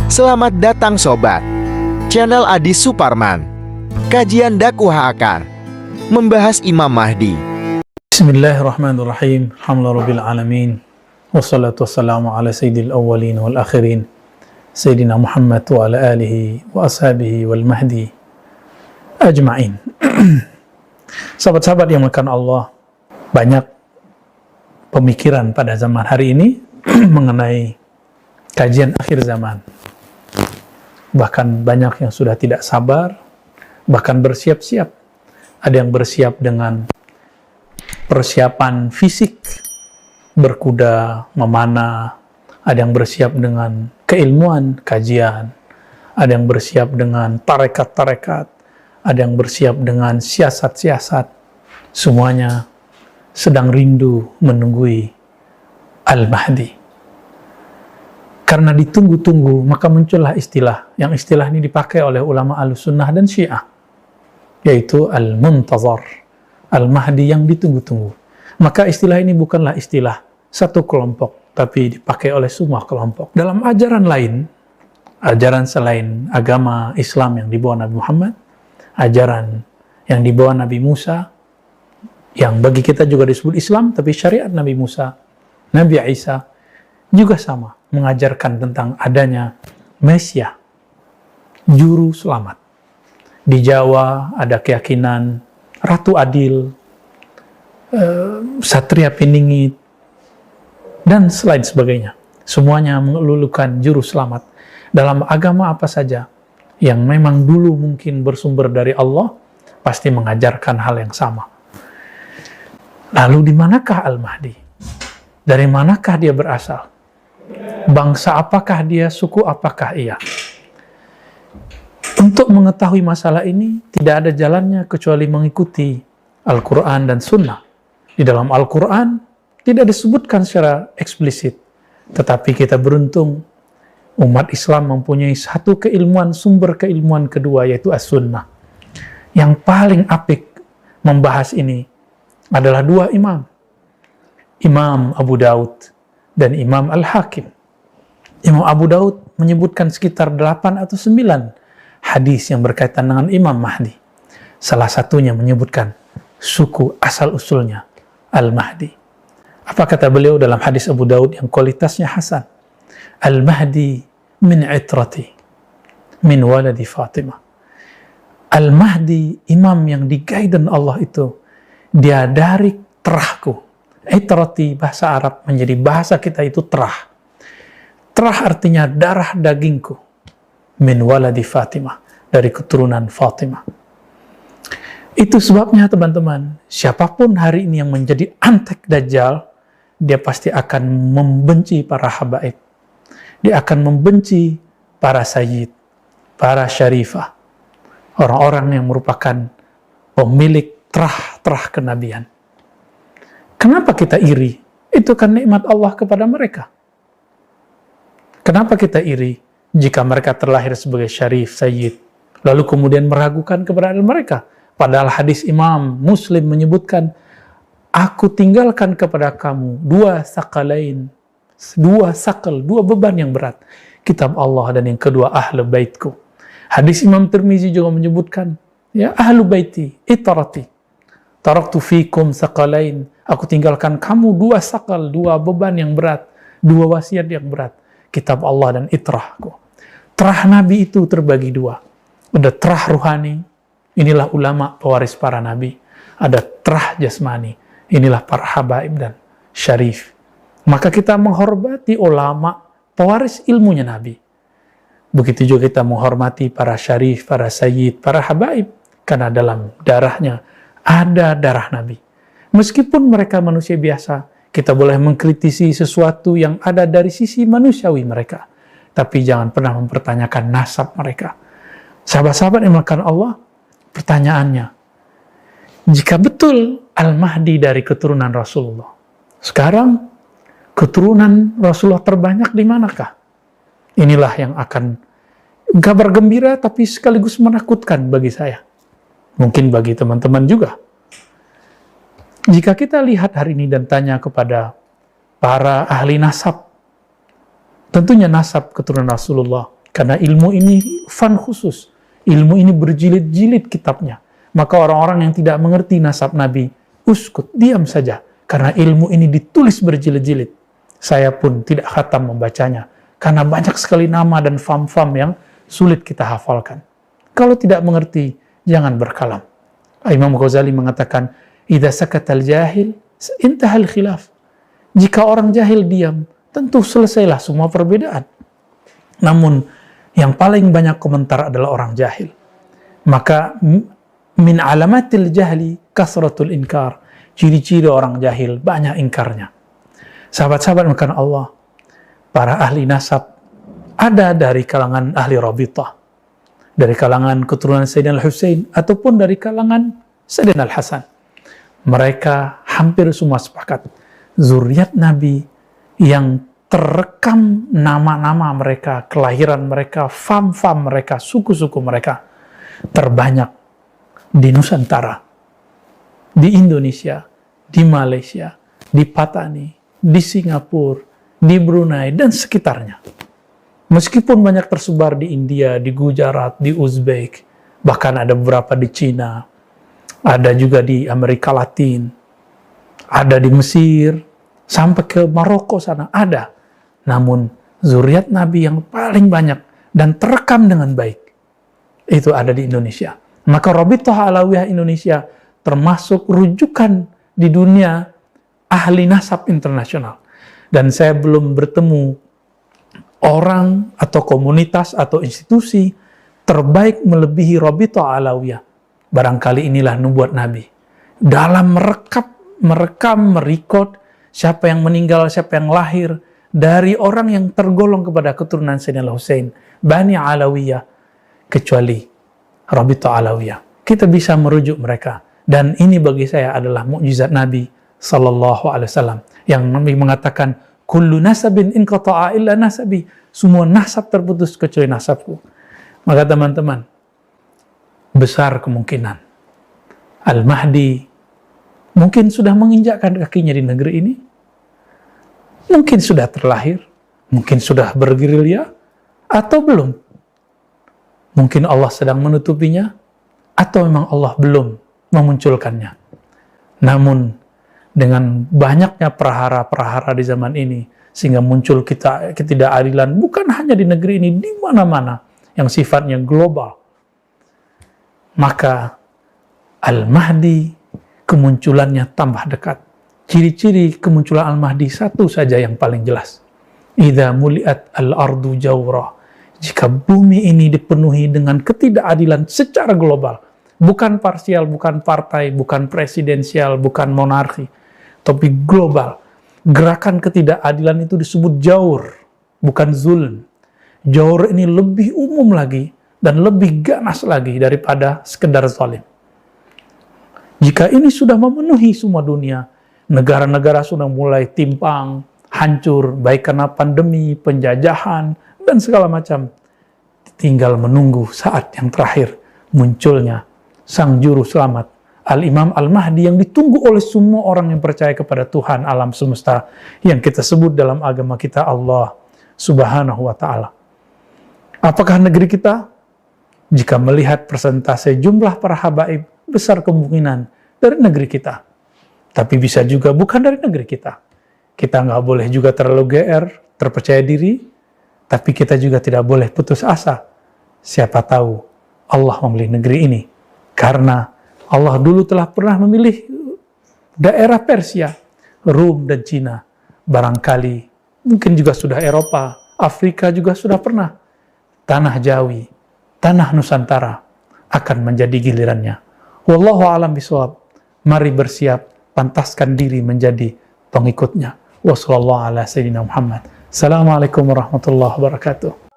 Selamat datang sobat, channel Adi Suparman. Kajian dakwah akar membahas Imam Mahdi. Bismillahirrahmanirrahim. Alhamdulillahirabbil alamin. Wassalatu wassalamu ala sayyidil awwalin wal akhirin. Sayyidina Muhammad wa ala alihi wa ashabihi wal mahdi ajma'in. Sahabat-sahabat yang makan Allah, banyak pemikiran pada zaman hari ini mengenai kajian akhir zaman. Bahkan banyak yang sudah tidak sabar, bahkan bersiap-siap. Ada yang bersiap dengan persiapan fisik, berkuda, memanah. Ada yang bersiap dengan keilmuan, kajian. Ada yang bersiap dengan tarekat-tarekat. Ada yang bersiap dengan siasat-siasat. Semuanya sedang rindu menunggui Al-Mahdi. Karena ditunggu-tunggu, maka muncullah istilah. Yang istilah ini dipakai oleh ulama Ahlussunnah dan Syiah, yaitu Al-Muntazar, Al-Mahdi yang ditunggu-tunggu. Maka istilah ini bukanlah istilah satu kelompok, tapi dipakai oleh semua kelompok. Dalam ajaran lain, ajaran selain agama Islam yang dibawa Nabi Muhammad, ajaran yang dibawa Nabi Musa, yang bagi kita juga disebut Islam, tapi syariat Nabi Musa, Nabi Isa, juga sama, mengajarkan tentang adanya Mesias, juru selamat. Di Jawa ada keyakinan Ratu Adil, Satria Piningit, dan selain sebagainya. Semuanya mengelulukan juru selamat. Dalam agama apa saja yang memang dulu mungkin bersumber dari Allah, pasti mengajarkan hal yang sama. Lalu di manakah Al-Mahdi? Dari manakah dia berasal? Bangsa apakah dia? Suku apakah ia? Untuk mengetahui masalah ini, tidak ada jalannya kecuali mengikuti Al-Quran dan Sunnah. Di dalam Al-Quran tidak disebutkan secara eksplisit, tetapi kita beruntung umat Islam mempunyai satu keilmuan, sumber keilmuan kedua, yaitu As-Sunnah. Yang paling apik membahas ini adalah dua imam, Imam Abu Daud dan Imam Al-Hakim. Imam Abu Daud menyebutkan sekitar 8 atau 9 hadis yang berkaitan dengan Imam Mahdi. Salah satunya menyebutkan suku asal-usulnya Al-Mahdi. Apa kata beliau dalam hadis Abu Daud yang kualitasnya hasan? Al-Mahdi min itrati, min waladi Fatimah. Al-Mahdi, imam yang di-guidance Allah itu, dia dari terahku. Itrati, bahasa Arab, menjadi bahasa kita itu terah. Terah artinya darah dagingku. Min waladi Fatimah, dari keturunan Fatimah. Itu sebabnya teman-teman, siapapun hari ini yang menjadi antek Dajjal, dia pasti akan membenci para habaib. Dia akan membenci para sayyid, para syarifah, orang-orang yang merupakan pemilik terah-terah kenabian. Kenapa kita iri? Itu kan nikmat Allah kepada mereka. Kenapa kita iri jika mereka terlahir sebagai syarif, sayyid, lalu kemudian meragukan keberadaan mereka? Padahal hadis Imam Muslim menyebutkan, aku tinggalkan kepada kamu dua sakalain, dua beban yang berat. Kitab Allah dan yang kedua ahlu baitku. Hadis Imam Tirmizi juga menyebutkan, ya ahlu baiti, itarati, taraktu fikum sakalain, aku tinggalkan kamu dua sakal, dua beban yang berat, dua wasiat yang berat. Kitab Allah dan itrahku. Terah Nabi itu terbagi dua. Ada terah ruhani, inilah ulama pewaris para Nabi. Ada terah jasmani, inilah para habaib dan syarif. Maka kita menghormati ulama pewaris ilmunya Nabi. Begitu juga kita menghormati para syarif, para sayyid, para habaib. Karena dalam darahnya ada darah Nabi. Meskipun mereka manusia biasa, kita boleh mengkritisi sesuatu yang ada dari sisi manusiawi mereka. Tapi jangan pernah mempertanyakan nasab mereka. Sahabat-sahabat yang melakukan Allah, pertanyaannya, jika betul Al-Mahdi dari keturunan Rasulullah, sekarang keturunan Rasulullah terbanyak di manakah? Inilah yang akan kabar gembira tapi sekaligus menakutkan bagi saya. Mungkin bagi teman-teman juga. Jika kita lihat hari ini dan tanya kepada para ahli nasab, tentunya nasab keturunan Rasulullah, Karena ilmu ini fan khusus. Ilmu ini berjilid-jilid kitabnya. Maka orang-orang yang tidak mengerti nasab Nabi, uskut, diam saja. Karena ilmu ini ditulis berjilid-jilid. Saya pun tidak khatam membacanya. Karena banyak sekali nama dan fam-fam yang sulit kita hafalkan. Kalau tidak mengerti, jangan berkalam. Imam Ghazali mengatakan, "Idza sakatal jahil, intahal khilaf." Jika orang jahil diam, tentu selesailah semua perbedaan. Namun, yang paling banyak komentar adalah orang jahil. Maka, min alamatil jahli kasratul inkar. Ciri-ciri orang jahil, banyak ingkarnya. Sahabat-sahabat makan Allah, para ahli nasab, ada dari kalangan ahli Rabithah, dari kalangan keturunan Sayyidina Al-Husain, ataupun dari kalangan Sayyidina Al-Hasan. Mereka hampir semua sepakat. Zuriat Nabi yang terekam nama-nama mereka, kelahiran mereka, fam-fam mereka, suku-suku mereka, terbanyak di Nusantara, di Indonesia, di Malaysia, di Patani, di Singapura, di Brunei, dan sekitarnya. Meskipun banyak tersebar di India, di Gujarat, di Uzbek, bahkan ada beberapa di Cina, ada juga di Amerika Latin, ada di Mesir, sampai ke Maroko sana, ada. Namun, zuriat Nabi yang paling banyak dan terekam dengan baik, itu ada di Indonesia. Maka Rabithah Alawiyah Indonesia termasuk rujukan di dunia ahli nasab internasional. Dan saya belum bertemu orang atau komunitas atau institusi terbaik melebihi Rabithah Alawiyah. Barangkali inilah nubuat Nabi. Dalam merekam, merekod siapa yang meninggal, siapa yang lahir, dari orang yang tergolong kepada keturunan Sayyidina Al-Husain, Bani Alawiyah, kecuali Rabithah Alawiyah. Kita bisa merujuk mereka. Dan ini bagi saya adalah mukjizat Nabi Sallallahu Alaihi Wasallam. Yang Nabi mengatakan, kullu nasabin inqata'a illa nasabi. Semua nasab terputus kecuali nasabku. Maka teman-teman, besar kemungkinan Al-Mahdi mungkin sudah menginjakkan kakinya di negeri ini. Mungkin sudah terlahir. Mungkin sudah bergerilya. Atau belum. Mungkin Allah sedang menutupinya. Atau memang Allah belum memunculkannya. Namun, dengan banyaknya prahara-prahara di zaman ini, sehingga muncul ketidakadilan bukan hanya di negeri ini, di mana-mana yang sifatnya global. Maka Al-Mahdi kemunculannya tambah dekat. Ciri-ciri kemunculan Al-Mahdi satu saja yang paling jelas. Idza muliat al-ardu jawra. Jika bumi ini dipenuhi dengan ketidakadilan secara global, bukan parsial, bukan partai, bukan presidensial, bukan monarki, tapi global. Gerakan ketidakadilan itu disebut jaur, bukan zulm. Jaur ini lebih umum lagi dan lebih ganas lagi daripada sekedar zalim. Jika ini sudah memenuhi semua dunia, negara-negara sudah mulai timpang, hancur, baik karena pandemi, penjajahan, dan segala macam. Tinggal menunggu saat yang terakhir munculnya sang juru selamat, Al-Imam Al-Mahdi, yang ditunggu oleh semua orang yang percaya kepada Tuhan alam semesta, yang kita sebut dalam agama kita Allah Subhanahu wa Ta'ala. Apakah negeri kita? Jika melihat persentase jumlah para habaib, besar kemungkinan dari negeri kita. Tapi bisa juga bukan dari negeri kita. Kita nggak boleh juga terlalu GR, terpercaya diri, tapi kita juga tidak boleh putus asa. Siapa tahu Allah memilih negeri ini. Karena Allah dulu telah pernah memilih daerah Persia, Rum, dan Cina. Barangkali mungkin juga sudah Eropa, Afrika juga sudah pernah. Tanah Jawi, tanah Nusantara akan menjadi gilirannya. Wallahu a'lam bishawab. Mari bersiap, pantaskan diri menjadi pengikutnya. Wassallallahu ala sayyidina Muhammad. Assalamualaikum warahmatullahi wabarakatuh.